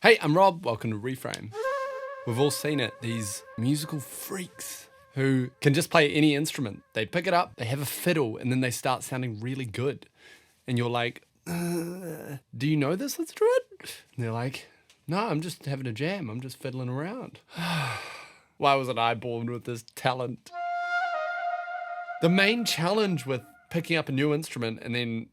Hey, I'm Rob. Welcome to Reframe. We've all seen it, these musical freaks who can just play any instrument. They pick it up, they have a fiddle, and then they start sounding really good. And you're like, do you know this instrument? And they're like, no, I'm just having a jam. I'm just fiddling around. Why wasn't I born with this talent? The main challenge with picking up a new instrument and then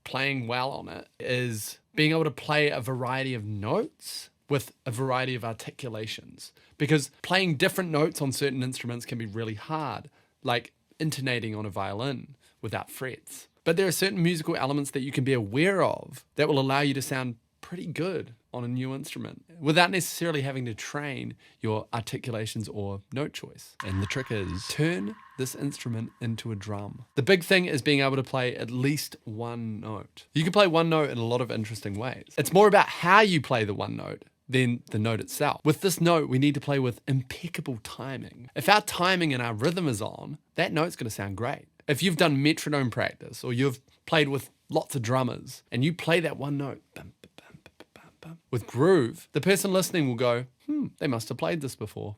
playing well on it is being able to play a variety of notes with a variety of articulations. Because playing different notes on certain instruments can be really hard, like intonating on a violin without frets. But there are certain musical elements that you can be aware of that will allow you to sound pretty good on a new instrument without necessarily having to train your articulations or note choice. And the trick is turn this instrument into a drum. The big thing is being able to play at least one note. You can play one note in a lot of interesting ways. It's more about how you play the one note than the note itself. With this note, we need to play with impeccable timing. If our timing and our rhythm is on, that note's gonna sound great. If you've done metronome practice or you've played with lots of drummers and you play that one note, bum, bum, bum, bum, bum, bum, with groove, the person listening will go, they must have played this before.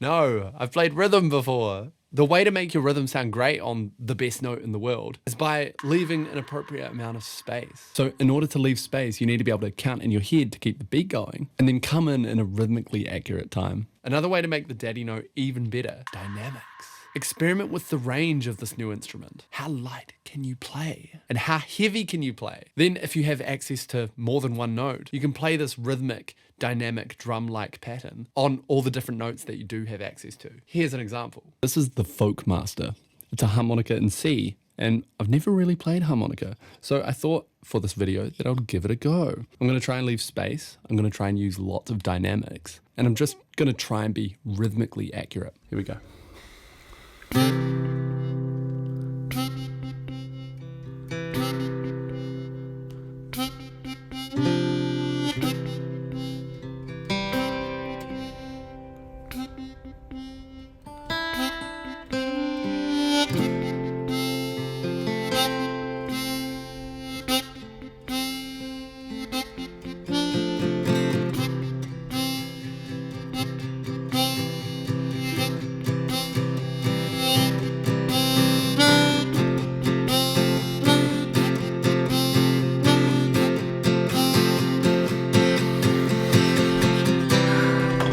No, I've played rhythm before. The way to make your rhythm sound great on the best note in the world is by leaving an appropriate amount of space. So in order to leave space, you need to be able to count in your head to keep the beat going and then come in a rhythmically accurate time. Another way to make the daddy note even better, dynamics. Experiment with the range of this new instrument. How light can you play? And how heavy can you play? Then if you have access to more than one note, you can play this rhythmic, dynamic, drum-like pattern on all the different notes that you do have access to. Here's an example. This is the Folk Master. It's a harmonica in C, and I've never really played harmonica. So I thought for this video that I'll give it a go. I'm gonna try and leave space. I'm gonna try and use lots of dynamics, and I'm just gonna try and be rhythmically accurate. Here we go.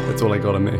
That's all I got on me.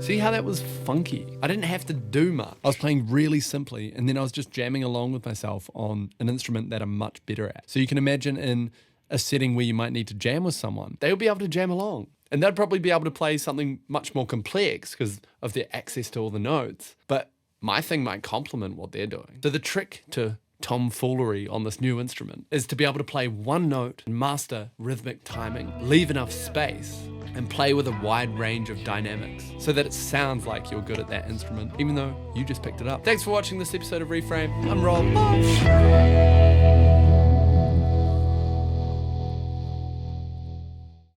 See how that was funky? I didn't have to do much. I was playing really simply, and then I was just jamming along with myself on an instrument that I'm much better at. So you can imagine in a setting where you might need to jam with someone, they'll be able to jam along. And they'd probably be able to play something much more complex because of their access to all the notes. But my thing might complement what they're doing. So the trick to tomfoolery on this new instrument is to be able to play one note and master rhythmic timing, leave enough space, and play with a wide range of dynamics so that it sounds like you're good at that instrument, even though you just picked it up. Thanks for watching this episode of Reframe. I'm Rob.